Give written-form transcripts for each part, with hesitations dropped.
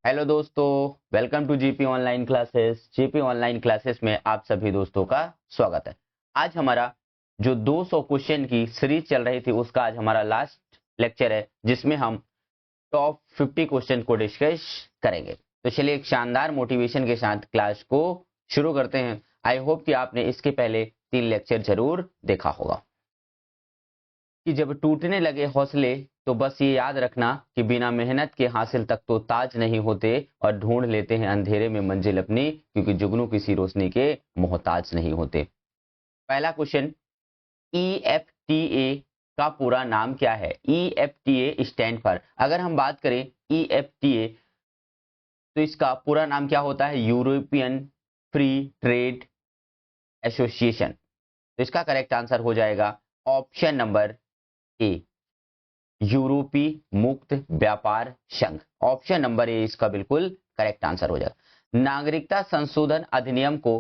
Hello दोस्तों, welcome to GP online classes. GP online classes में आप सभी दोस्तों का स्वागत है। आज हमारा जो 200 क्वेश्चन की सीरीज चल रही थी उसका आज हमारा लास्ट लेक्चर है, जिसमें हम टॉप 50 क्वेश्चन को डिस्कस करेंगे। तो चलिए एक शानदार मोटिवेशन के साथ क्लास को शुरू करते हैं। आई होप कि आपने इसके पहले 3 लेक्चर जरूर देखा होगा कि जब टूटने लगे हौसले तो बस ये याद रखना कि बिना मेहनत के हासिल तक तो ताज नहीं होते, और ढूंढ लेते हैं अंधेरे में मंजिल अपनी, क्योंकि जुगनू किसी रोशनी के मोहताज नहीं होते। पहला क्वेश्चन, EFTA का पूरा नाम क्या है? EFTA स्टैंड फॉर, अगर हम बात करें EFTA तो इसका पूरा नाम क्या होता है? European free trade association. तो इसका करेक्ट आंसर हो जाएगा ऑप्शन नंबर ए, यूरोपीय मुक्त व्यापार संघ। ऑप्शन नंबर ए इसका बिल्कुल करेक्ट आंसर हो जाएगा। नागरिकता संशोधन अधिनियम को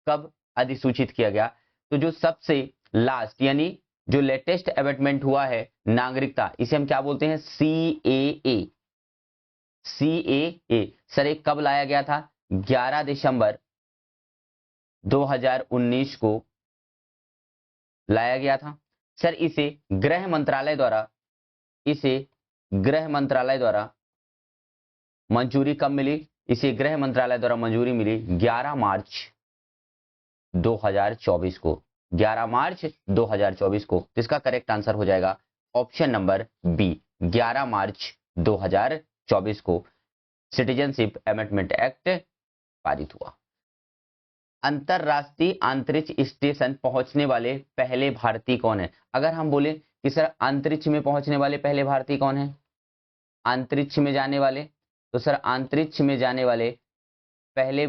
कब अधिसूचित किया गया? तो जो सबसे लास्ट यानी जो लेटेस्ट अमेंडमेंट हुआ है नागरिकता, इसे हम क्या बोलते हैं? CAA। CAA सर एक कब लाया गया था? 11 दिसंबर 2019 को लाया गया था। सर इसे गृह मंत्रालय द्वारा मंजूरी कब मिली? इसे गृह मंत्रालय द्वारा मंजूरी मिली 11 मार्च 2024 को। 11 मार्च 2024 को। इसका करेक्ट आंसर हो जाएगा ऑप्शन नंबर बी, 11 मार्च 2024 को सिटीजनशिप अमेंडमेंट एक्ट पारित हुआ। अंतरराष्ट्रीय अंतरिक्ष स्टेशन पहुंचने वाले पहले भारतीय कौन है? अगर हम बोले कि सर अंतरिक्ष में पहुंचने वाले पहले भारतीय कौन है? अंतरिक्ष में जाने वाले, तो सर अंतरिक्ष में जाने वाले पहले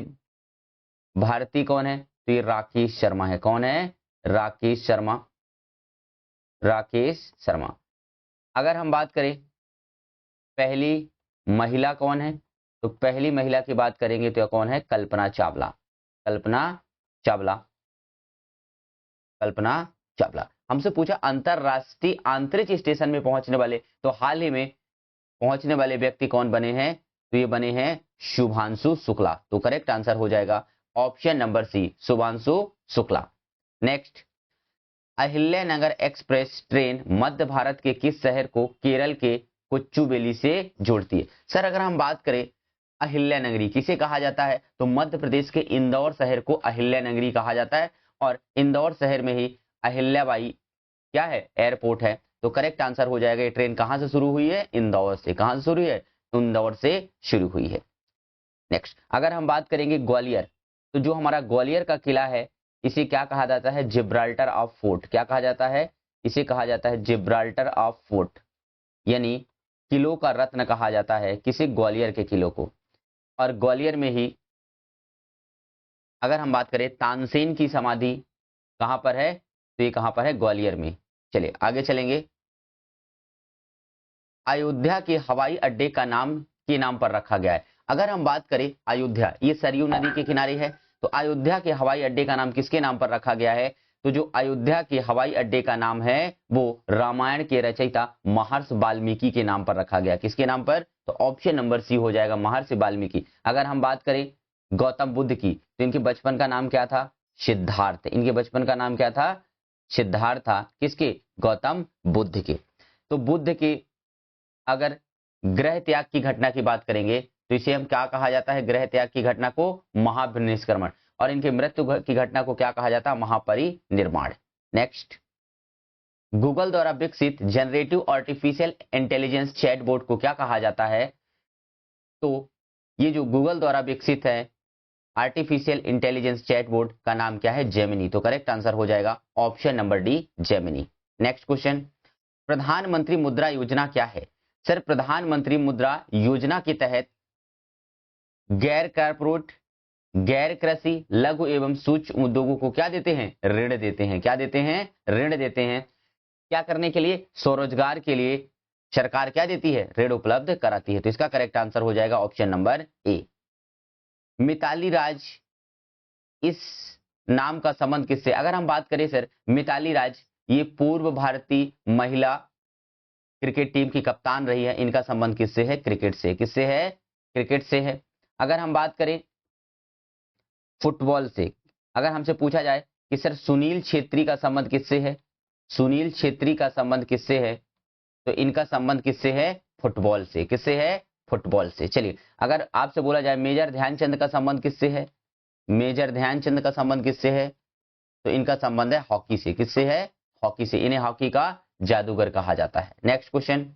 भारतीय कौन है? तो ये राकेश शर्मा है। कौन है? राकेश शर्मा। राकेश शर्मा। अगर हम बात करें पहली महिला कौन है, तो पहली महिला की बात करेंगे तो कौन है? कल्पना चावला। कल्पना चावला। कल्पना चावला। हमसे पूछा अंतरराष्ट्रीय अंतरिक्ष स्टेशन में पहुंचने वाले, तो हाल ही में पहुंचने वाले व्यक्ति कौन बने हैं? तो ये बने हैं शुभांशु शुक्ला। तो करेक्ट आंसर हो जाएगा option number C, Shubhanshu Shukla. Next, Ahilyanagar express train मध्य भारत के किस शहर को केरल के कोचुवेली से जोड़ती है? सर अगर हम बात करें अहिल्यानगरी किसे कहा जाता है, तो मध्य प्रदेश के इंदौर शहर को अहिल्यानगरी कहा जाता है, और इंदौर शहर में ही अहिल्याबाई क्या है? एयरपोर्ट है। तो करेक्ट आंसर हो जाएगा ये ट्रेन कहां से शुरू हुई है? इंदौर से। कहां से शुरू हुई है? इंदौर से शुरू हुई है। नेक्स्ट, अगर हम बात करेंगे ग्वालियर, तो जो हमारा ग्वालियर का किला है इसे क्या कहा जाता है? Gibraltar of fort. क्या कहा जाता है? इसे कहा जाता है जिब्राल्टर ऑफ फोर्ट, यानी किलों का रत्न कहा जाता है किसी ग्वालियर के किलों को। और ग्वालियर में ही अगर हम बात करें तानसेन की समाधि कहां पर है, तो ये कहां पर है? ग्वालियर में। चलिए आगे चलेंगे। अयोध्या के हवाई अड्डे का नाम के नाम पर रखा गया है। अगर हम बात करें अयोध्या, ये सरयू नदी के किनारे है, तो अयोध्या के हवाई अड्डे का नाम किसके नाम पर रखा गया है? तो जो अयोध्या के हवाई अड्डे का नाम है वो रामायण के रचयिता महर्षि वाल्मीकि के नाम पर रखा गया। किसके नाम पर? तो ऑप्शन नंबर सी हो जाएगा महर्षि वाल्मीकि। अगर हम बात करें गौतम बुद्ध की, तो इनके बचपन का नाम क्या था? सिद्धार्थ। इनके बचपन का नाम क्या था? सिद्धार्थ था। किसके? गौतम बुद्ध के। तो बुद्ध के अगर ग्रह त्याग की घटना की बात करेंगे तो इसे हम क्या कहा जाता है? ग्रह त्याग की घटना को महापरिनिष्क्रमण, और इनके मृत्यु की घटना को क्या कहा जाता है? महापरिनिर्वाण। नेक्स्ट, गूगल द्वारा विकसित जनरेटिव आर्टिफिशियल इंटेलिजेंस चैटबॉट को क्या कहा जाता है? तो ये जो गूगल द्वारा विकसित है आर्टिफिशियल इंटेलिजेंस चैटबॉट का नाम क्या है? जेमिनी। तो करेक्ट आंसर हो जाएगा option number D, Gemini. Next question, प्रधानमंत्री मुद्रा योजना क्या है? सर प्रधानमंत्री मुद्रा योजना के तहत गैर कारपोरेट, गैर कृषि, लघु एवं सूक्ष्म उद्योगों को क्या देते हैं? ऋण देते हैं। क्या देते हैं? ऋण देते हैं। क्या करने के लिए? स्वरोजगार के लिए सरकार क्या देती है? ऋण उपलब्ध कराती है। तो इसका करेक्ट आंसर हो जाएगा ऑप्शन नंबर ए। मिताली राज, इस नाम का संबंध किससे? अगर हम बात करें सर मिताली राज, ये पूर्व भारतीय महिला क्रिकेट टीम की कप्तान रही है। इनका संबंध किससे है? क्रिकेट से। किससे है? क्रिकेट से है। अगर हम बात करें फुटबॉल से, अगर हमसे पूछा जाए कि सर सुनील छेत्री का संबंध किससे है, सुनील छेत्री का संबंध किससे है, तो इनका संबंध किससे है, फुटबॉल से। किससे है, फुटबॉल से। चलिए, अगर आपसे बोला जाए मेजर ध्यानचंद का संबंध किससे है, मेजर ध्यानचंद का संबंध किससे है, तो इनका संबंध है हॉकी से। किससे है, हॉकी से। इन्हें हॉकी का जादूगर कहा जाता है। नेक्स्ट क्वेश्चन,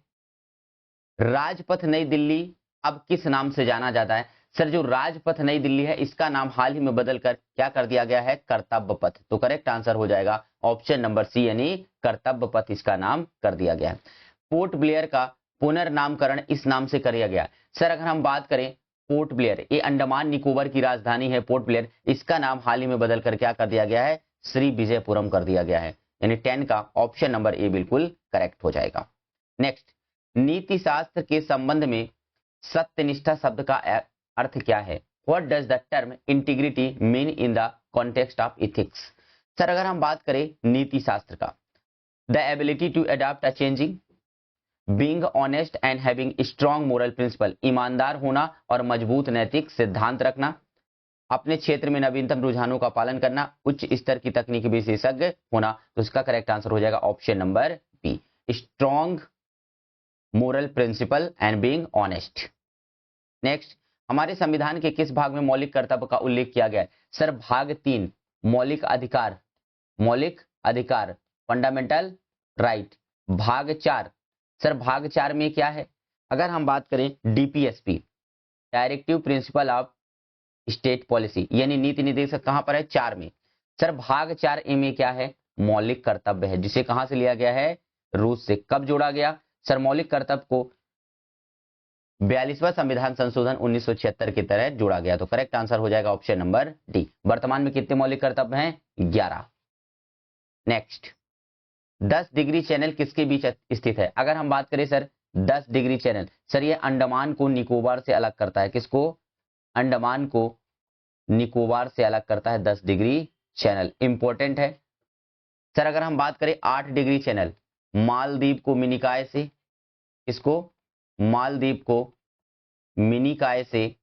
राजपथ नई दिल्ली अब किस नाम से जाना जाता है। सर जो राजपथ नई दिल्ली है इसका नाम हाल ही में बदलकर क्या कर दिया गया है, कर्तव्य पथ। तो करेक्ट आंसर हो जाएगा ऑप्शन नंबर सी, यानी कर्तव्य पथ इसका नाम कर दिया गया है। पोर्ट ब्लेयर का पुनर्नामकरण इस नाम से किया गया। सर अगर हम बात करें पोर्ट ब्लेयर, ये अंडमान निकोबार की राजधानी है पोर्ट ब्लेयर, इसका नाम हाल ही में बदलकर क्या कर दिया गया है, श्री विजयपुरम कर दिया गया है। यानी 10 का ऑप्शन नंबर ए बिल्कुल करेक्ट हो जाएगा। नेक्स्ट, नीति शास्त्र के संबंध में सत्यनिष्ठा शब्द का अर्थ क्या है। What does the term integrity mean in the context of ethics. Sir अगर हम बात करें नीति शास्त्र का, the ability to adopt a changing, being honest and having strong moral principle, ईमानदार होना और मजबूत नैतिक सिद्धांत रखना, अपने क्षेत्र में नवीनतम रुझानों का पालन करना, उच्च स्तर की तकनीकी विशेषज्ञ होना। तो इसका करेक्ट आंसर हो जाएगा option number B, strong moral principle and being honest. Next, हमारे संविधान के किस भाग में मौलिक कर्तव्य का उल्लेख किया गया है। सर भाग 3 मौलिक अधिकार, मौलिक अधिकार फंडामेंटल राइट। भाग 4, सर भाग 4 में क्या है, अगर हम बात करें DPSP, directive principle of state policy, यानी नीति निर्देशक कहां पर है, 4 में। सर भाग 4 ए में क्या है, मौलिक कर्तव्य है, जिसे कहां से लिया गया है, रूस से। कब जोड़ा गया, सर मौलिक कर्तव्य को 42वां संविधान संशोधन 1976 की तरह जोड़ा गया। तो करेक्ट आंसर हो जाएगा ऑप्शन नंबर डी। वर्तमान में कितने मौलिक कर्तव्य हैं, 11। नेक्स्ट, 10 डिग्री चैनल किसके बीच स्थित है। अगर हम बात करें सर 10 डिग्री चैनल, सर ये अंडमान को निकोबार से अलग करता है। किसको, अंडमान को निकोबार से अलग करता है 10 डिग्री चैनल, इंपॉर्टेंट है। सर अगर हम बात करें 8 डिग्री चैनल, मालदीव को मिनिकाय से, इसको मालदीव को मिनिकाय से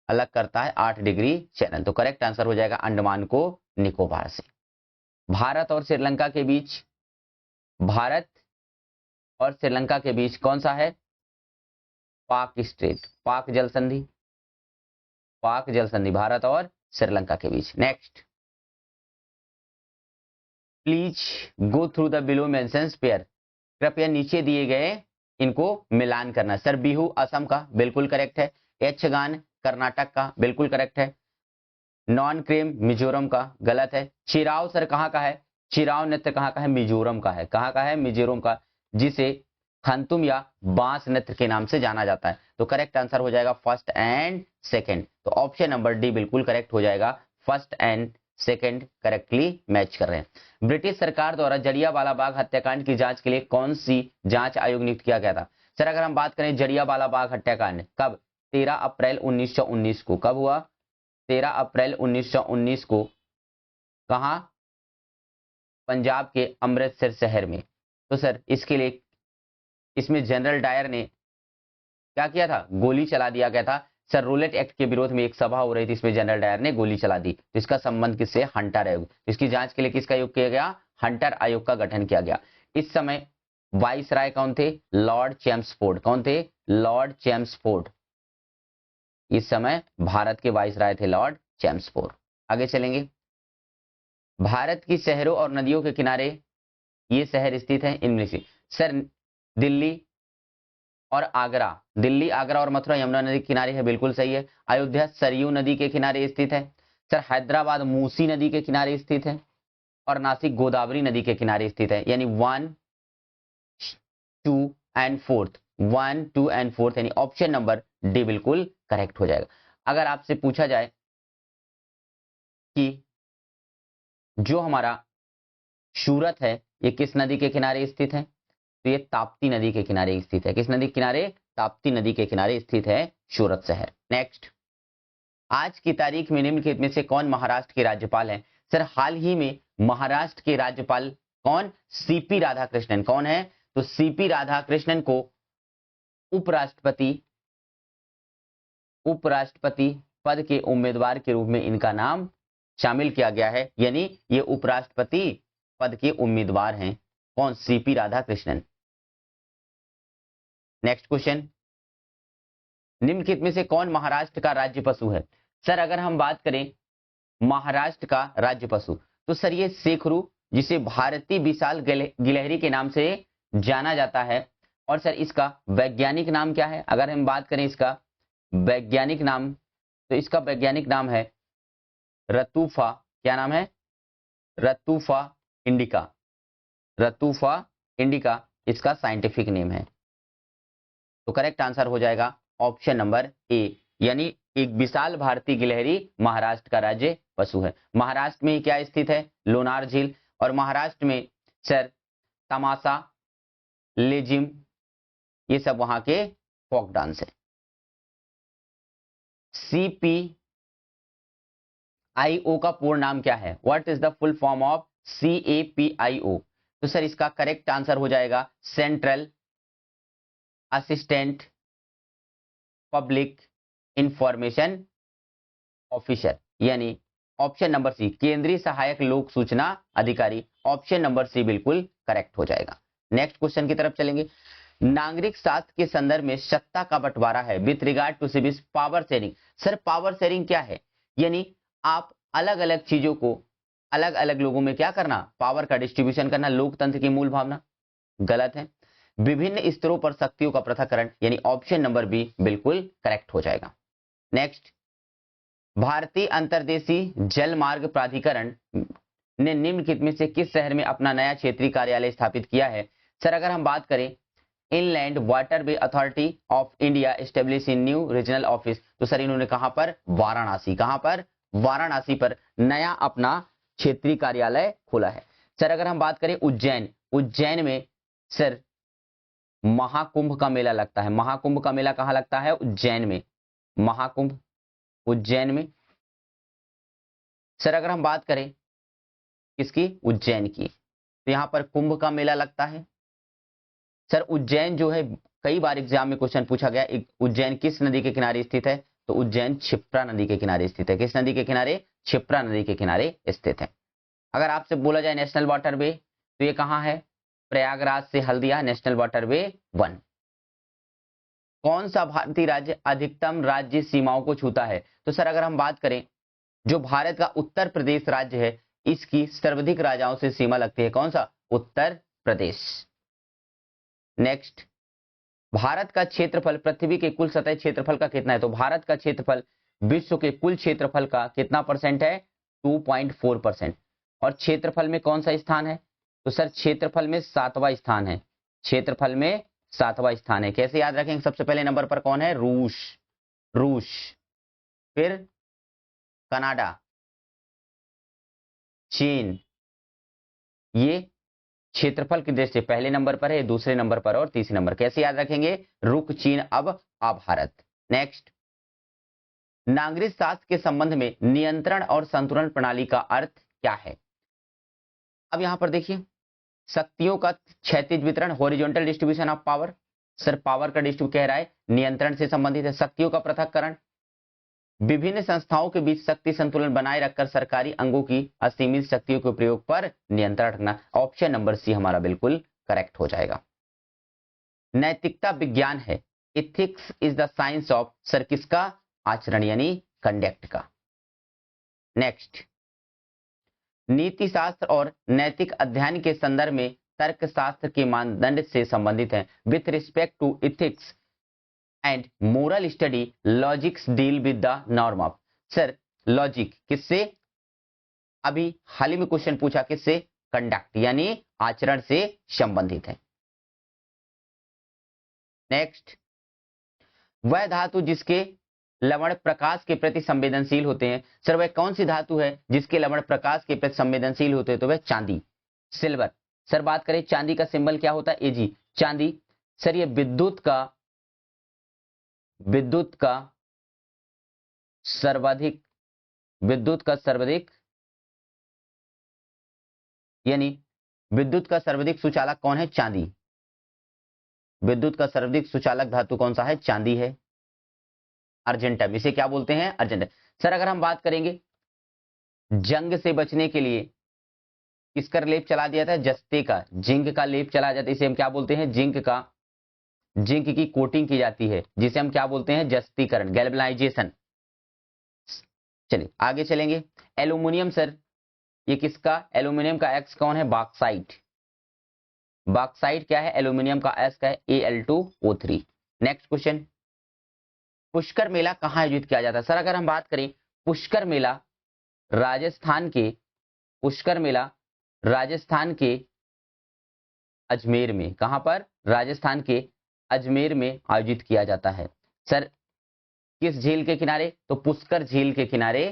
अलग करता है 8 डिग्री चैनल। तो करेक्ट आंसर हो जाएगा अंडमान को निकोबार से। भारत और श्रीलंका के बीच, भारत और श्रीलंका के बीच कौन सा है, पाक स्ट्रेट, पाक जल संधि, पाक जल संधि भारत और श्रीलंका के बीच। Next, please go through the below mentioned pair, कृपया नीचे दिए गए इनको मिलान करना। सर बिहू असम का बिल्कुल करेक्ट है, यक्षगान कर्नाटक का बिल्कुल करेक्ट है, नॉन क्रेम मिजोरम का गलत है, चिराव सर कहाँ का है, चिराव नृत्य कहाँ का है, मिजोरम का है। कहाँ का है, मिजोरम का, जिसे खंतुम या बांस नृत्य के नाम से जाना जाता है। तो करेक्ट आंसर हो जाएगा फर्स्ट एंड सेकंड। तो ऑप्शन नंबर डी बिल्कुल करेक्ट हो जाएगा, first and second correctly match कर रहे हैं। ब्रिटिश सरकार द्वारा जलियांवाला बाग हत्याकांड की जांच के लिए कौन सी जांच आयोग नियुक्त किया गया था। सर अगर हम बात करें जलियांवाला बाग हत्याकांड कब, 13 अप्रैल 1919 को। कब हुआ, 13 अप्रैल 1919 को। कहां, पंजाब के अमृतसर शहर में। तो सर इसके लिए, इसमें जनरल डायर ने क्या किया था, गोली चला दिया गया था। सर रूलेट एक्ट के विरोध में एक सभा हो रही थी, इसमें जनरल डायर ने गोली चला दी। तो इसका संबंध किससे, हंटर आयोग। इसकी जांच के लिए किसका आयोग किया गया, हंटर आयोग का गठन किया गया। इस समय वाइसराय कौन थे, लॉर्ड चैम्सफोर्ड। कौन थे, लॉर्ड चैम्सफोर्ड। इस समय भारत के वाइसराय थे लॉर्ड चैम्सफोर्ड। आगे चलेंगे, भारत की शहरों और नदियों के किनारे ये शहर स्थित हैं इनमें से। सर दिल्ली और आगरा, दिल्ली आगरा और मथुरा यमुना नदी के किनारे है, बिल्कुल सही है। अयोध्या सरयू नदी के किनारे स्थित है। सर हैदराबाद मूसी नदी के किनारे स्थित है, और नासिक गोदावरी नदी के किनारे स्थित है। यानी 1, 2 एंड 4, 1, 2 एंड 4, यानी ऑप्शन नंबर डी बिल्कुल करेक्ट हो जाएगा। अगर आपसे पूछा जाए कि जो हमारा सूरत है ये किस नदी के किनारे स्थित है, तो ये ताप्ती नदी के किनारे स्थित है। किस नदी के किनारे, ताप्ती नदी के किनारे स्थित है सूरत शहर। नेक्स्ट, आज की तारीख में निम्नलिखित में से कौन महाराष्ट्र के राज्यपाल हैं। सर हाल ही में महाराष्ट्र के राज्यपाल कौन, सीपी राधाकृष्णन। कौन है, तो सीपी राधाकृष्णन को उपराष्ट्रपति उपराष्ट्रपति पद के उम्मीदवार के रूप में इनका नाम शामिल किया गया है, यानी ये उपराष्ट्रपति पद के उम्मीदवार हैं। कौन? सीपी राधाकृष्णन। नेक्स्ट क्वेश्चन, निम्नलिखित में से कौन महाराष्ट्र का राज्य पशु है? सर अगर हम बात करें महाराष्ट्र का राज्य पशु, तो सर ये शेखरू, जिसे भारतीय विशाल गिलहरी के नाम से जाना जाता है। और सर इसका वैज्ञानिक नाम क्या है? अगर हम बात करें इसका वैज्ञानिक नाम, तो इसका वैज्ञानिक नाम है रतुफा। क्या नाम है? रतुफा इंडिका। रतुफा इंडिका इसका साइंटिफिक नेम है। तो करेक्ट आंसर हो जाएगा ऑप्शन नंबर ए, यानी एक विशाल भारतीय गिलहरी महाराष्ट्र का राज्य पशु है। महाराष्ट्र में क्या स्थित है? लोनार झील। और महाराष्ट्र में सर तमाशा, लेजिम, ये सब वहां के फोक डांस है। CPIO का पूर्ण नाम क्या है? What is the full form of CAPIO? तो सर इसका करेक्ट आंसर हो जाएगा central assistant public information officer, यानी ऑप्शन नंबर सी, केंद्रीय सहायक लोक सूचना अधिकारी। ऑप्शन नंबर सी बिल्कुल करेक्ट हो जाएगा। नेक्स्ट क्वेश्चन की तरफ चलेंगे। नागरिक शास्त्र के संदर्भ में सत्ता का बंटवारा है with regard to civil power sharing. Sir power sharing क्या है? यानी आप अलग अलग चीजों को अलग अलग लोगों में क्या करना, पावर का डिस्ट्रीब्यूशन करना, लोकतंत्र की मूल भावना। गलत है। विभिन्न स्तरों पर शक्तियों का पृथक्करण, यानी ऑप्शन नंबर बी बिल्कुल करेक्ट हो जाएगा। नेक्स्ट, भारतीय अंतर्देशीय जल मार्ग प्राधिकरण ने निम्नलिखित में से किस शहर में अपना नया क्षेत्रीय कार्यालय स्थापित किया है? सर अगर हम बात करें inland waterway authority of India establish in new regional office, तो सर इन्होंने कहां पर? वाराणसी। कहां पर? वाराणसी पर नया अपना क्षेत्रीय कार्यालय खोला है। सर अगर हम बात करें उज्जैन, उज्जैन में सर महाकुंभ का मेला लगता है। महाकुंभ का मेला कहां लगता है? उज्जैन में। महाकुंभ उज्जैन में। सर अगर हम बात करें किसकी? उज्जैन की, तो यहां पर कुंभ का मेला लगता है। सर उज्जैन जो है, कई बार एग्जाम में क्वेश्चन पूछा गया, उज्जैन किस नदी के किनारे स्थित है? तो उज्जैन क्षिप्रा नदी के किनारे स्थित है। किस नदी के किनारे? क्षिप्रा नदी के किनारे स्थित है। अगर आपसे बोला जाए नेशनल वाटरवे, तो ये कहां है? प्रयागराज से हल्दिया नेशनल वाटरवे 1। कौन सा भारतीय राज्य अधिकतम राज्य सीमाओं को छूता है? तो सर अगर हम बात करें, जो भारत का उत्तर प्रदेश राज्य है, इसकी सर्वाधिक राज्यों से सीमा लगती है। कौन सा? उत्तर प्रदेश। नेक्स्ट, भारत का क्षेत्रफल पृथ्वी के कुल सतह क्षेत्रफल का कितना है? तो भारत का क्षेत्रफल विश्व के कुल क्षेत्रफल का कितना परसेंट है? 2.4%। और क्षेत्रफल में कौन सा स्थान है? तो सर क्षेत्रफल में 7वां स्थान है। क्षेत्रफल में 7वां स्थान है। कैसे याद रखेंगे? सबसे पहले नंबर पर कौन है? रूस। रूस, फिर कनाडा, चीन। ये क्षेत्रफल की दृष्टि से पहले नंबर पर है, दूसरे नंबर पर और तीसरे नंबर। कैसे याद रखेंगे? रुक, चीन, अब, आ, भारत। नेक्स्ट, नागरिक शास्त्र के संबंध में नियंत्रण और संतुलन प्रणाली का अर्थ क्या है? अब यहां पर देखिए, शक्तियों का क्षैतिज वितरण, horizontal distribution of power. Sir power का डिस्ट्रीब्यूशन कह रहा है, नियंत्रण से संबंधित है। शक्तियों का पृथक्करण, विभिन्न संस्थाओं के बीच शक्ति संतुलन बनाए रखकर सरकारी अंगों की असीमित शक्तियों के प्रयोग पर नियंत्रण रखना। ऑप्शन नंबर सी हमारा बिल्कुल करेक्ट हो जाएगा। नैतिकता विज्ञान है। Ethics is the science of, sir किसका? आचरण, यानी कंडक्ट का। नेक्स्ट, नीति शास्त्र और नैतिक अध्ययन के संदर्भ में तर्कशास्त्र के मानदंड से संबंधित है। With respect to ethics and moral study, logics deal with the norm of. Sir logic किससे? अभी हाल ही में क्वेश्चन पूछा, किससे? कंडक्ट, यानी आचरण से संबंधित है। नेक्स्ट, वह धातु जिसके लवण प्रकाश के प्रति संवेदनशील होते हैं। सर वह कौन सी धातु है जिसके लवण प्रकाश के प्रति संवेदनशील होते हैं? तो वह चांदी, सिल्वर। सर बात करें चांदी का सिंबल क्या होता है? एजी, चांदी। सर ये विद्युत का सर्वाधिक यानी विद्युत का सर्वाधिक सुचालक कौन है? चांदी। विद्युत का सर्वाधिक सुचालक धातु कौन सा है? चांदी है। अर्जेंटम, इसे क्या बोलते हैं? अर्जेंटम। सर अगर हम बात करेंगे जंग से बचने के लिए किसका लेप चला दिया था? जस्ते का, जिंक का लेप चला जाता है, इसे हम क्या बोलते हैं? जिंक का, जिंक की कोटिंग की जाती है जिसे हम क्या बोलते हैं? जस्तीकरण, गैल्वेनाइजेशन। चलिए आगे चलेंगे। एल्यूमिनियम सर, ये किसका? एल्यूमिनियम का एक्स कौन है? बॉक्साइट। बॉक्साइट क्या है? एल्यूमिनियम का एस का है Al2O3। नेक्स्ट क्वेश्चन, पुष्कर मेला कहां आयोजित किया जाता है? सर अगर हम बात करें पुष्कर मेला राजस्थान के, पुष्कर मेला राजस्थान के अजमेर में, कहां पर? राजस्थान के अजमेर में आयोजित किया जाता है। सर किस झील के किनारे? तो पुष्कर झील के किनारे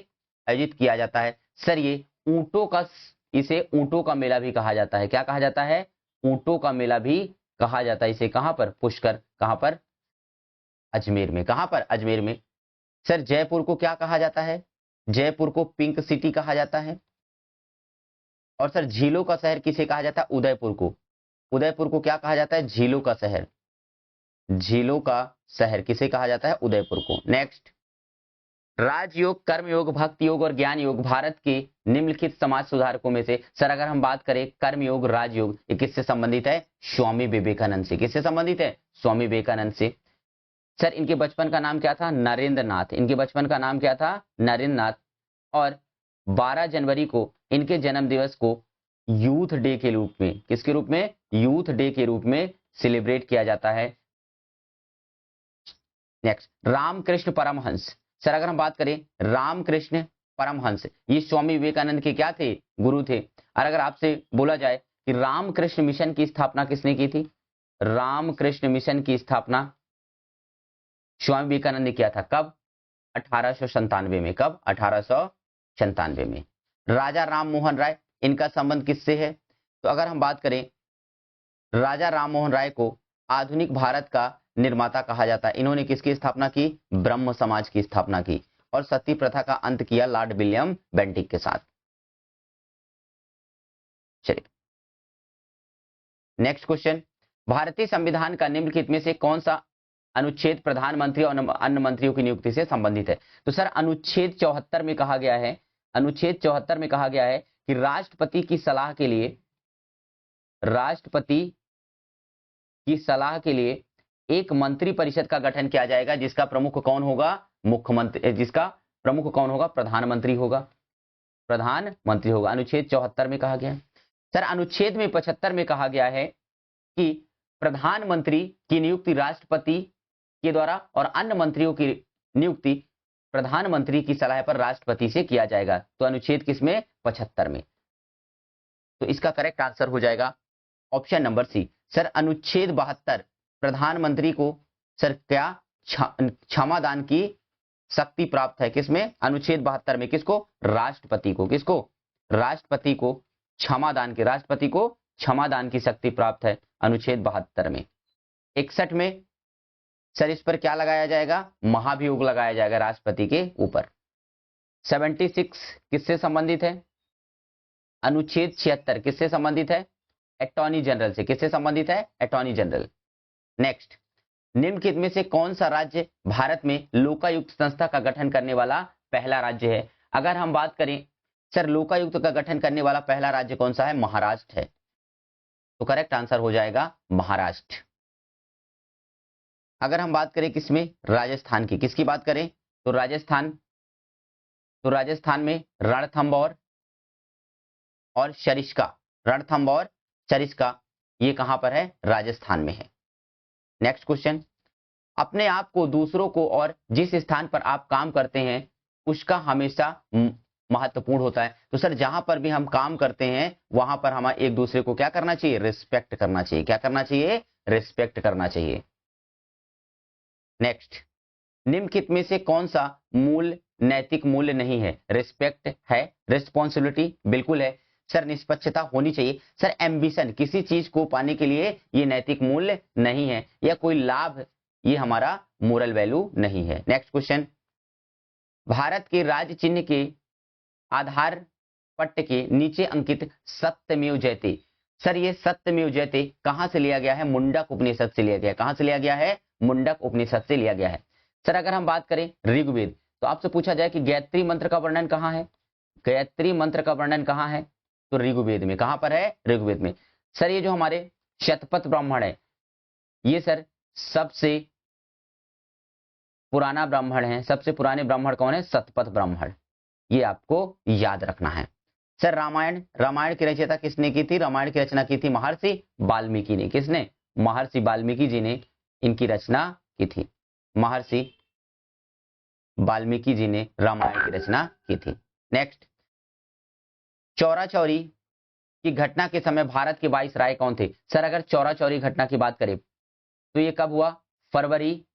आयोजित किया जाता है। सर ये ऊंटों का, इसे ऊंटों का मेला भी कहा जाता है। क्या कहा जाता है? ऊंटों का मेला भी कहा जाता है इसे। कहां पर? पुष्कर। कहां पर? अजमेर में। कहां पर? अजमेर में। सर जयपुर को क्या कहा जाता है? जयपुर को पिंक सिटी कहा जाता है। और सर झीलों का शहर किसे कहा जाता है? उदयपुर को। उदयपुर को क्या कहा जाता है? झीलों का शहर। झीलों का शहर किसे कहा जाता है? उदयपुर को। नेक्स्ट, राजयोग, कर्मयोग, भक्ति योग और ज्ञान योग भारत के निम्नलिखित समाज सुधारकों में से, सर अगर हम बात करें कर्मयोग, राजयोग, ये किससे संबंधित है? स्वामी विवेकानंद से। किससे संबंधित है? स्वामी विवेकानंद से। सर इनके बचपन का नाम क्या था? नरेंद्र नाथ। इनके बचपन का नाम क्या था? नरेंद्र नाथ। और 12 जनवरी को इनके जन्म दिवस को यूथ डे के रूप में, किसके रूप में? यूथ डे के रूप में सेलिब्रेट किया जाता है। नेक्स्ट, रामकृष्ण परमहंस। सर अगर हम बात करें रामकृष्ण परमहंस, ये स्वामी विवेकानंद के क्या थे? गुरु थे। और अगर आपसे बोला जाए कि रामकृष्ण मिशन की स्थापना किसने की थी? रामकृष्ण मिशन की स्थापना स्वामी विवेकानंद ने किया था। कब? 1897 में। कब? 1897 में। राजा राम मोहन राय, इनका संबंध किससे है? तो अगर हम बात करें राजा राम मोहन राय को आधुनिक भारत का निर्माता कहा जाता है। इन्होंने किसकी स्थापना की? ब्रह्म समाज की स्थापना की। और सती प्रथा का अंत किया लॉर्ड विलियम बेंटिक के साथ। चलिए नेक्स्ट क्वेश्चन, भारतीय संविधान का निम्नलिखित में से कौन सा अनुच्छेद प्रधानमंत्री और अन्य मंत्रियों की नियुक्ति से संबंधित है? तो सर अनुच्छेद 74 में कहा गया है, अनुच्छेद 74 में कहा गया है कि राष्ट्रपति की सलाह के लिए, राष्ट्रपति की सलाह के लिए एक मंत्री परिषद का गठन किया जाएगा जिसका प्रमुख कौन होगा? मुख्यमंत्री। जिसका प्रमुख कौन होगा? प्रधानमंत्री होगा। प्रधानमंत्री होगा। अनुच्छेद 74 में कहा गया है। सर अनुच्छेद में 75 में कहा गया है कि प्रधानमंत्री की नियुक्ति राष्ट्रपति के द्वारा और अन्य मंत्रियों की नियुक्ति प्रधानमंत्री की सलाह पर राष्ट्रपति से किया जाएगा। तो अनुच्छेद किसमें? 75 में। तो इसका करेक्ट आंसर हो जाएगा ऑप्शन नंबर सी। सर अनुच्छेद 72 प्रधानमंत्री को सर क्या क्षमादान की शक्ति प्राप्त है? किसमें? अनुच्छेद 72 में। किसको? राष्ट्रपति को। किसको? राष्ट्रपति को क्षमादान की, राष्ट्रपति को क्षमादान की शक्ति प्राप्त है अनुच्छेद 72 में। 61 में सर इस पर क्या लगाया जाएगा? महाभियोग लगाया जाएगा राष्ट्रपति के ऊपर। 76 किससे संबंधित है? अनुच्छेद 76 किससे संबंधित है? अटॉर्नी जनरल से। किससे संबंधित है? Attorney general. नेक्स्ट, निम्नलिखित में से कौन सा राज्य भारत में लोकायुक्त संस्था का गठन करने वाला पहला राज्य है? अगर हम बात करें सर लोकायुक्त का गठन करने वाला पहला राज्य कौन सा है? महाराष्ट्र है। तो करेक्ट आंसर हो जाएगा महाराष्ट्र। अगर हम बात करें किसमें? राजस्थान की। किसकी बात करें? तो राजस्थान, तो राजस्थान में रणथंभौर और सरिस्का, रणथंभौर और सरिस्का, ये कहां पर है? राजस्थान में है। नेक्स्ट क्वेश्चन, अपने आप को, दूसरों को और जिस स्थान पर आप काम करते हैं उसका हमेशा महत्वपूर्ण होता है। तो सर जहां पर भी हम काम करते हैं वहां पर हमें एक दूसरे को क्या करना चाहिए? रिस्पेक्ट करना चाहिए। क्या करना चाहिए? रिस्पेक्ट करना चाहिए। नेक्स्ट, निम्नलिखित में से कौन सा मूल नैतिक मूल्य नहीं है? रिस्पेक्ट है, रिस्पॉन्सिबिलिटी बिल्कुल है। सर निष्पक्षता होनी चाहिए। सर एम्बिशन, किसी चीज को पाने के लिए ये नैतिक मूल्य नहीं है, या कोई लाभ, ये हमारा मोरल वैल्यू नहीं है। नेक्स्ट क्वेश्चन, भारत के राज्य चिन्ह के आधार पट्ट के नीचे अंकित सत्यमेव जयते, सर ये सत्यमेव जयते कहां से लिया गया है? मुंडक उपनिषद से लिया गया है। कहां से लिया गया है? मुंडक उपनिषद से लिया गया है। सर अगर हम बात करें ऋग्वेद, तो आपसे पूछा जाए कि गायत्री मंत्र का वर्णन कहाँ है, गायत्री मंत्र का वर्णन कहाँ है, तो ऋग्वेद में। कहां पर है, ऋग्वेद में। सर ये जो हमारे शतपथ ब्राह्मण है, ये सर सबसे पुराना ब्राह्मण है, सबसे पुराने ब्राह्मण कौन है, शतपथ ब्राह्मण, ये आपको याद रखना है। सर रामायण, रामायण की रचना किसने की थी, रामायण की रचना की थी महर्षि वाल्मीकि ने। किसने, महर्षि वाल्मीकि जी ने इनकी रचना की थी, महर्षि वाल्मीकि जी ने रामायण की रचना की थी। नेक्स्ट, चौरा चौरी की घटना के समय भारत के वाइसराय कौन थे। सर अगर चौरा चौरी घटना की बात करें तो ये कब हुआ, फरवरी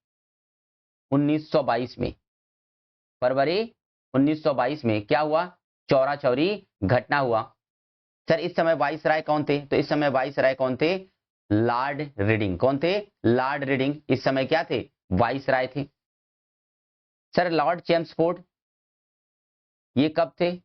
1922 में, फरवरी 1922 में क्या हुआ, चौरा चौरी घटना हुआ। सर इस समय वाइसराय कौन थे, तो इस समय वाइसराय कौन थे, लॉर्ड रीडिंग। कौन थे, लॉर्ड रीडिंग इस समय क्या थे, वाइसराय थे। सर लॉर्ड चेम्सफोर्ड ये कब थे,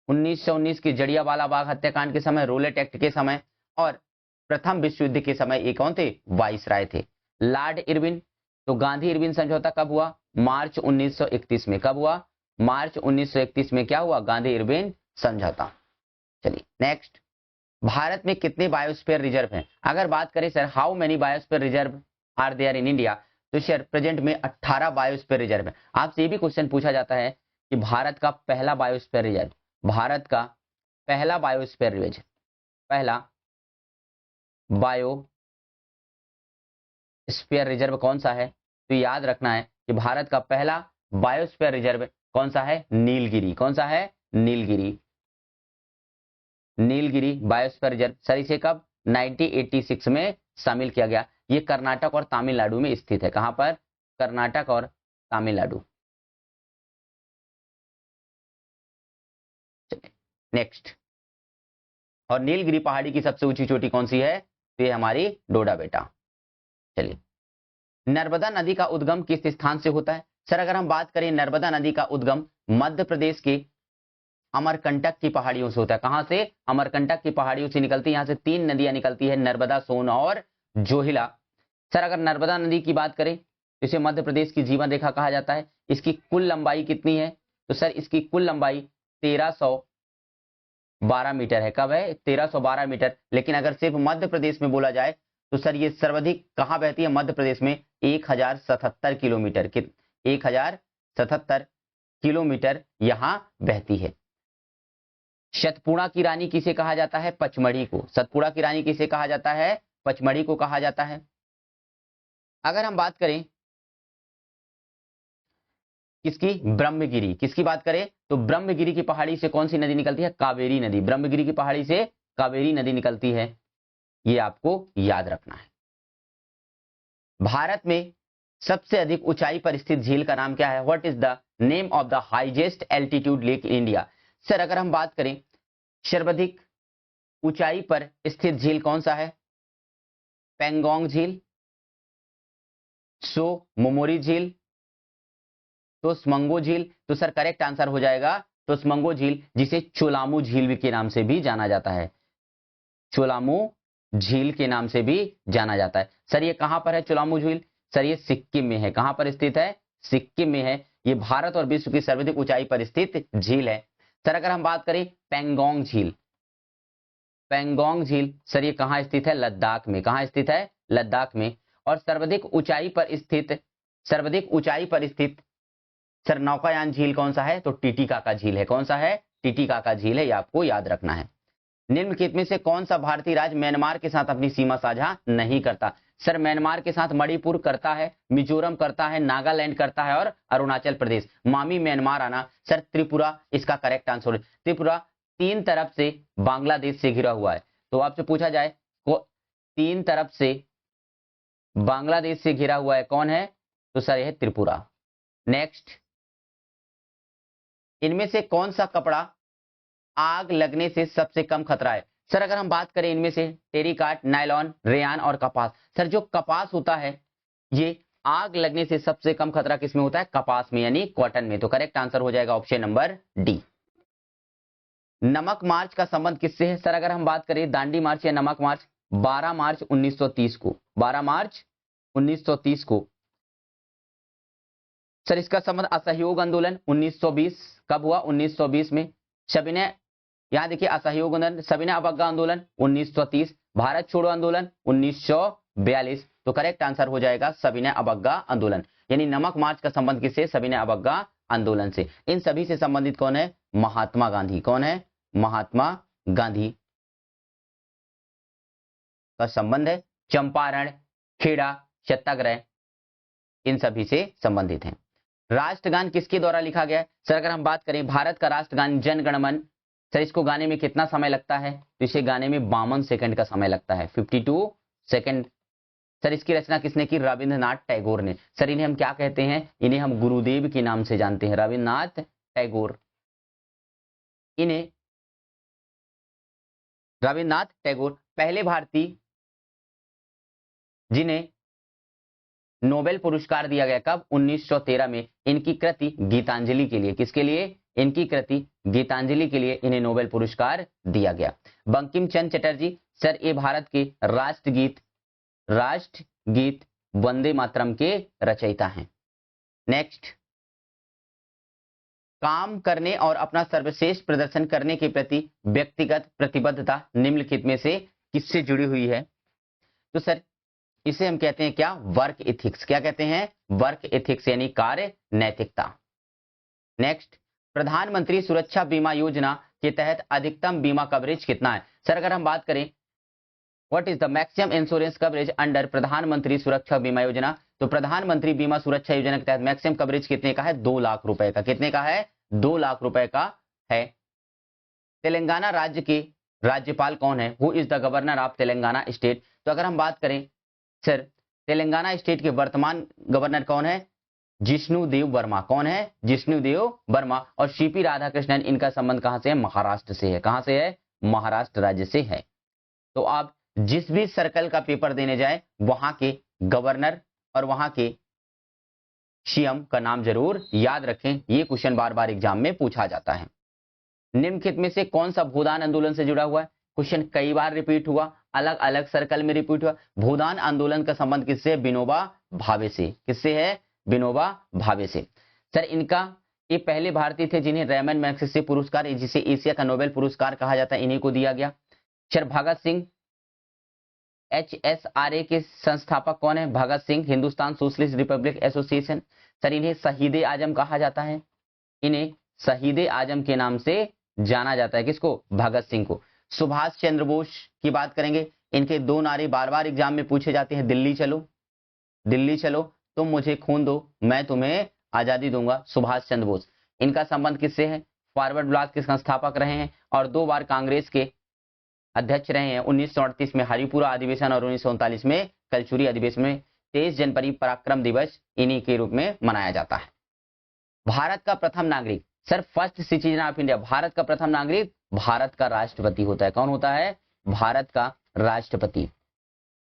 1919 की जलियांवाला बाग हत्याकांड के समय, रोलेट एक्ट के समय और प्रथम विश्व युद्ध के समय ये कौन थे, वाइसराय थे। लॉर्ड इरविन, तो गांधी इरविन समझौता कब हुआ, मार्च 1931 में। कब हुआ, मार्च 1931 में क्या हुआ, गांधी इरविन समझौता। चलिए नेक्स्ट, भारत में कितने बायोस्फीयर रिजर्व हैं। अगर बात करें sir how many biosphere reserve are there in India, तो सर प्रेजेंट में 18 बायोस्फीयर रिजर्व है। आपसे ये भी क्वेश्चन पूछा जाता है कि भारत का पहला बायोस्फीयर रिजर्व, भारत का पहला बायोस्फीयर रिजर्व, पहला बायोस्फीयर रिजर्व कौन सा है, तो याद रखना है कि भारत का पहला बायोस्फीयर रिजर्व कौन सा है, नीलगिरी। कौन सा है, Nilgiri, Nilgiri biosphere reserve. Sir इसे कब, 1986 में शामिल किया गया। ये कर्नाटक और तमिलनाडु में स्थित है। कहां पर, कर्नाटक और तमिलनाडु। नेक्स्ट, और नीलगिरी पहाड़ी की सबसे ऊंची चोटी कौन सी है, तो ये हमारी डोडा बेटा। चलिए, नर्मदा नदी का उद्गम किस स्थान से होता है। सर अगर हम बात करें नर्मदा नदी का उद्गम मध्य प्रदेश के अमरकंटक की पहाड़ियों से होता है। कहां से, अमरकंटक की पहाड़ियों से निकलती है। यहां से 3 नदियां निकलती है, नर्मदा, सोन और जोहिला। सर अगर नर्मदा नदी की बात करें तो इसे मध्य प्रदेश की जीवन रेखा कहा जाता है। इसकी कुल लंबाई कितनी है, तो सर इसकी कुल लंबाई 1312 मीटर है। कब है, 1312 मीटर। लेकिन अगर सिर्फ मध्य प्रदेश में बोला जाए तो सर ये सर्वाधिक कहां बहती है, मध्य प्रदेश में 1077 किलोमीटर, 1077 किलोमीटर यहां बहती है। सतपुड़ा की रानी किसे कहा जाता है, पचमढ़ी को। सतपुड़ा की रानी किसे कहा जाता है, पचमढ़ी को कहा जाता है। अगर हम बात करें किसकी, ब्रह्मगिरी, किसकी बात करें तो ब्रह्मगिरी की पहाड़ी से कौन सी नदी निकलती है, कावेरी नदी। ब्रह्मगिरी की पहाड़ी से कावेरी नदी निकलती है, ये आपको याद रखना है। भारत में सबसे अधिक ऊंचाई पर स्थित झील का नाम क्या है, what is the name of the highest altitude lake in India. Sir अगर हम बात करें सर्वाधिक ऊंचाई पर स्थित झील कौन सा है, पेंगोंग झील, सो मोमोरी झील, तोस्मंगो झील। तो सर करेक्ट आंसर हो जाएगा तोस्मंगो झील, जिसे चोलामू झील के नाम से भी जाना जाता है, चोलामू झील के नाम से भी जाना जाता है। सर ये कहां पर है चोलामू झील, सर ये सिक्किम में है। कहां पर स्थित है, सिक्किम में है। ये भारत और विश्व की सर्वाधिक ऊंचाई पर स्थित झील है। सर अगर हम बात करें पेंगोंग झील, पेंगोंग झील सर ये कहां स्थित है, लद्दाख में। कहां स्थित है, लद्दाख में। और सर्वाधिक ऊंचाई पर स्थित, सर्वाधिक ऊंचाई पर स्थित सर नौकायान झील कौन सा है, तो टिटिकाका झील है। कौन सा है, टिटिकाका झील है, ये आपको याद रखना है। निम्नलिखित में से कौन सा भारतीय राज्य म्यांमार के साथ अपनी सीमा साझा नहीं करता। सर म्यांमार के साथ मणिपुर करता है, मिजोरम करता है, नागालैंड करता है और अरुणाचल प्रदेश। मामी म्यांमार आना। सर त्रिपुरा इसका करेक्ट आंसर है। त्रिपुरा 3 तरफ से बांग्लादेश से घिरा हुआ है। तो आपसे पूछा जाए 3 तरफ से बांग्लादेश से घिरा हुआ है, कौन है, तो सर यह त्रिपुरा। नेक्स्ट, इनमें से कौन सा कपड़ा आग लगने से सबसे कम खतरा है। सर अगर हम बात करें इनमें से टेरिकॉट, नायलॉन, रेयान और कपास। सर जो कपास होता है ये आग लगने से सबसे कम खतरा किसमें होता है, कपास में, यानी कॉटन में। तो करेक्ट आंसर हो जाएगा ऑप्शन नंबर डी। नमक मार्च का संबंध किससे है। सर अगर हम बात करें दांडी मार्च या नमक मार्च, 12 मार्च 1930 को, 12 मार्च 1930 को सर इसका संबंध असहयोग आंदोलन 1920 कब हुआ? 1920 में। सविनय, यहां देखिए असहयोग आंदोलन, सविनय अवज्ञा आंदोलन 1930, भारत छोड़ो आंदोलन 1942। तो करेक्ट आंसर हो जाएगा सविनय अवज्ञा आंदोलन। यानी नमक मार्च का संबंध किससे? सविनय अवज्ञा आंदोलन से। इन सभी से संबंधित कौन है? महात्मा गांधी। कौन है? महात्मा गांधी का संबंध है। चंपारण, खेड़ा, सत्याग्रह इन सभी से संबंधित हैं। राष्ट्रगान किसके द्वारा लिखा गया है? सर अगर हम बात करें भारत का राष्ट्रगान जन गण मन, सर इसको गाने में कितना समय लगता है? तो इसे गाने में 52 सेकंड का समय लगता है, 52 सेकंड। सर इसकी रचना किसने की? रविंद्रनाथ टैगोर ने। सर इन्हें हम क्या कहते हैं? इन्हें हम गुरुदेव के नाम से जानते हैं, रविंद्रनाथ टैगोर। इन्हें रविंद्रनाथ टैगोर पहले भारतीय जिन्हें नोबेल पुरस्कार दिया गया। कब? 1913 में। इनकी कृति गीतांजलि के लिए। किसके लिए? इनकी कृति गीतांजलि के लिए इन्हें नोबेल पुरस्कार दिया गया। बंकिम चंद्र चटर्जी, सर ये भारत के राष्ट्रगीत वंदे मातरम के रचयिता हैं। नेक्स्ट, काम करने और अपना सर्वश्रेष्ठ प्रदर्शन करने के प्रति व्यक्तिगत प्रतिबद्धता निम्नलिखित में से किससे जुड़ी हुई है? तो सर इसे हम कहते हैं क्या? Work ethics. क्या कहते हैं? वर्क एथिक्स यानी कार्य नैतिकता। नेक्स्ट, प्रधानमंत्री सुरक्षा बीमा योजना के तहत अधिकतम बीमा कवरेज कितना है? सर अगर हम बात करें what is the maximum insurance coverage under प्रधानमंत्री सुरक्षा बीमा योजना, तो प्रधानमंत्री बीमा सुरक्षा योजना के तहत मैक्सिमम कवरेज कितने का है? 2 लाख रुपए का। कितने का है? 2 लाख रुपए का है। तेलंगाना राज्य के राज्यपाल कौन है? Who is the governor of Telangana state? तो अगर हम बात करें सर तेलंगाना स्टेट के वर्तमान गवर्नर कौन है? जिष्णुदेव वर्मा। कौन है? जिष्णुदेव वर्मा। और सीपी राधाकृष्णन, इनका संबंध कहां से है? महाराष्ट्र से है। कहां से है? महाराष्ट्र राज्य से है। तो आप जिस भी सर्कल का पेपर देने जाए वहां के गवर्नर और वहां के सीएम का नाम जरूर याद रखें। ये क्वेश्चन बार बार एग्जाम में पूछा जाता है। निम्नलिखित में से कौन सा भूदान आंदोलन से जुड़ा हुआ है? क्वेश्चन कई बार रिपीट हुआ, अलग अलग सर्कल में रिपीट हुआ। भूदान आंदोलन का संबंध किससे? विनोबा भावे से। किससे है? विनोबा भावे से। सर इनका ये पहले भारतीय थे जिन्हें रेमन मैग्सेसे पुरस्कार, जिसे एशिया का नोबेल पुरस्कार कहा जाता है, इन्हीं को दिया गया। सर भगत सिंह, HSRA के संस्थापक कौन है? Bhagat Singh, Hindustan socialist republic association. Sir इन्हें शहीद आजम कहा जाता है। इन्हें शहीद आजम के नाम से जाना जाता है। किसको? भगत सिंह को। सुभाष चंद्र बोस की बात करेंगे। इनके 2 नारे बार बार एग्जाम में पूछे जाते हैं। दिल्ली चलो, दिल्ली चलो, तुम मुझे खून दो, मैं तुम्हें आजादी दूंगा। सुभाष चंद्र बोस। इनका संबंध किससे है? फॉरवर्ड ब्लॉक के संस्थापक रहे हैं और 2 बार कांग्रेस के अध्यक्ष रहे हैं। 1938 में हरिपुरा अधिवेशन और 1939 में कलचुरी अधिवेशन में 23 जनवरी पराक्रम दिवस इन्हीं के रूप में मनाया जाता है। भारत का प्रथम नागरिक, sir first citizen of India, Bharat का प्रथम नागरिक भारत का राष्ट्रपति होता है। कौन होता है? भारत का राष्ट्रपति।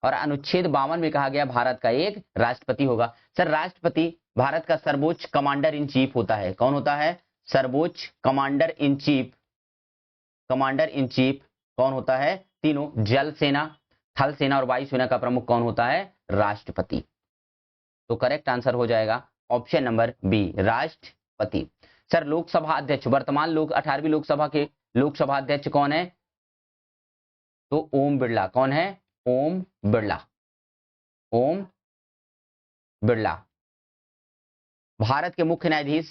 और अनुच्छेद 52 में कहा गया भारत का एक राष्ट्रपति होगा। सर राष्ट्रपति भारत का सर्वोच्च कमांडर इन चीफ होता है। कौन होता है? सर्वोच्च commander in chief. Commander in chief कौन होता है? तीनों, जल सेना, थल सेना और वायु सेना का प्रमुख कौन होता है? राष्ट्रपति। तो करेक्ट आंसर हो जाएगा ऑप्शन नंबर बी, राष्ट्रपति। सर लोकसभा अध्यक्ष, वर्तमान 18वीं लोकसभा के लोकसभा अध्यक्ष कौन है? तो ओम बिरला। कौन है? ओम बिरला। ओम बिरला। भारत के मुख्य न्यायाधीश,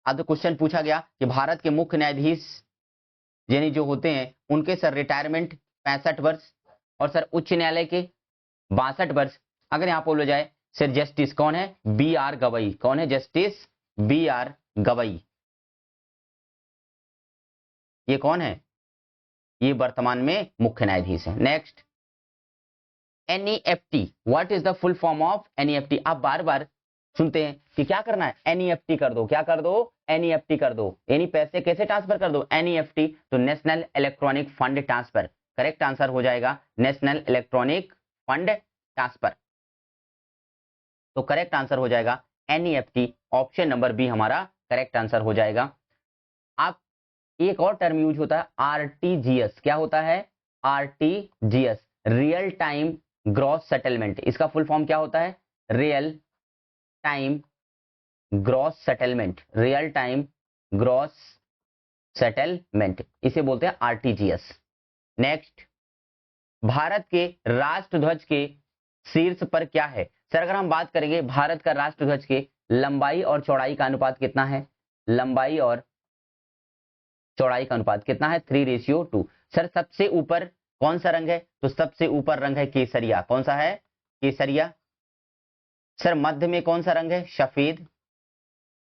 अब क्वेश्चन पूछा गया कि भारत के मुख्य न्यायाधीश यानी जो होते हैं उनके सर रिटायरमेंट 65 वर्ष और सर उच्च न्यायालय के 62 वर्ष। अगर यहां बोला जाए सर जस्टिस कौन है? BR गवई। कौन है? Justice BR Gavai. ये कौन है? ये वर्तमान में मुख्य न्यायाधीश है। Next, NEFT, what is the full form of NEFT? आप बार बार सुनते हैं कि क्या करना है? NEFT कर दो। क्या कर दो? NEFT कर दो, यानी पैसे कैसे ट्रांसफर कर दो? NEFT, तो national electronic fund transfer. Correct answer हो जाएगा नेशनल इलेक्ट्रॉनिक फंड ट्रांसफर। तो करेक्ट आंसर हो जाएगा NEFT, ऑप्शन नंबर बी हमारा करेक्ट आंसर हो जाएगा। आप एक और टर्म यूज होता है RTGS। क्या होता है? RTGS, real time gross settlement. इसका फुल फॉर्म क्या होता है? Real time gross settlement, real time gross settlement, इसे बोलते हैं आरटीजीएस। नेक्स्ट, भारत के राष्ट्रध्वज के शीर्ष पर क्या है? सर अगर हम बात करेंगे भारत का राष्ट्रध्वज के लंबाई और चौड़ाई का अनुपात कितना है? लंबाई और चौड़ाई का अनुपात कितना है? 3:2। सर सबसे ऊपर कौन सा रंग है? तो सबसे ऊपर रंग है केसरिया। कौन सा है? केसरिया। सर मध्य में कौन सा रंग है? सफेद।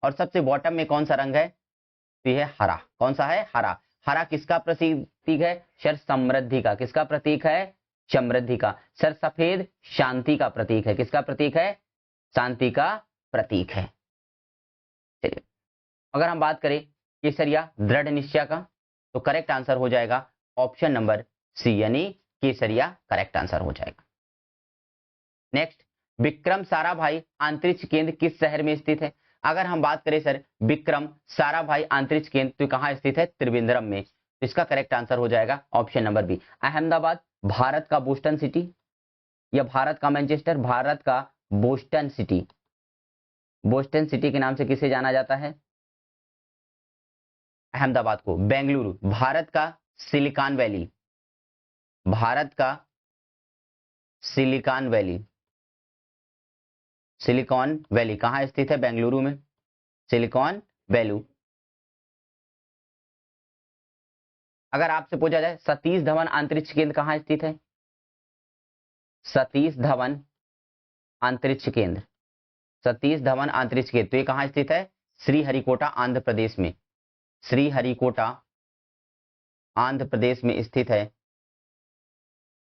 और सबसे बॉटम में कौन सा रंग है? तो यह है हरा। कौन सा है? हरा। हरा किसका प्रतीक है? सर समृद्धि का। किसका प्रतीक है? समृद्धि का। सर सफेद शांति का प्रतीक है। किसका प्रतीक है? शांति का प्रतीक है। चलिए, अगर हम बात करें केसरिया दृढ़ निश्चय का, तो करेक्ट आंसर हो जाएगा ऑप्शन नंबर सी, यानी केसरिया करेक्ट आंसर हो जाएगा। नेक्स्ट, विक्रम साराभाई अंतरिक्ष केंद्र किस शहर में स्थित है? अगर हम बात करें सर विक्रम साराभाई अंतरिक्ष केंद्र तो कहां स्थित है? त्रिवेंद्रम में। इसका करेक्ट आंसर हो जाएगा option number B. Ahmedabad Bharat का बोस्टन सिटी या भारत का मैनचेस्टर? भारत का बोस्टन सिटी। बोस्टन सिटी के नाम से किसे जाना जाता है? अहमदाबाद को। बेंगलुरु भारत का सिलिकॉन वैली। भारत का सिलिकॉन वैली। सिलिकॉन वैली कहां स्थित है? बेंगलुरु में। Silicon valley. अगर आपसे पूछा जाए सतीश धवन अंतरिक्ष केंद्र कहां स्थित है? सतीश धवन अंतरिक्ष केंद्र। सतीश धवन अंतरिक्ष केंद्र तो ये कहां स्थित है? श्रीहरिकोटा आंध्र प्रदेश में। श्रीहरिकोटा आंध्र प्रदेश में स्थित है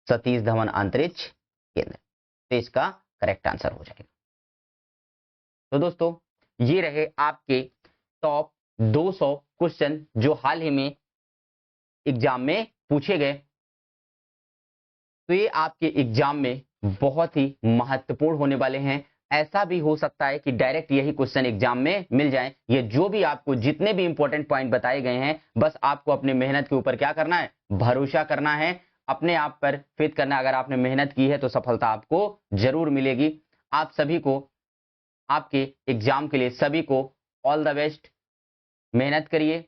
सतीश धवन अंतरिक्ष केंद्र। तो इसका करेक्ट आंसर हो जाएगा। तो दोस्तों ये रहे आपके टॉप 200 क्वेश्चन जो हाल ही में एग्जाम में पूछे गए। तो ये आपके एग्जाम में बहुत ही महत्वपूर्ण होने वाले हैं। ऐसा भी हो सकता है कि डायरेक्ट यही क्वेश्चन एग्जाम में मिल जाए। ये जो भी आपको जितने भी इंपॉर्टेंट पॉइंट बताए गए हैं, बस आपको अपने मेहनत के ऊपर क्या करना है? भरोसा करना है, अपने आप पर फेथ करना है। अगर आपने मेहनत की है तो सफलता आपको जरूर मिलेगी। आप सभी को आपके एग्जाम के लिए सभी को ऑल द बेस्ट। मेहनत करिए।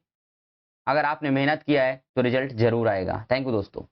अगर आपने मेहनत किया है तो रिजल्ट जरूर आएगा। थैंक यू दोस्तों।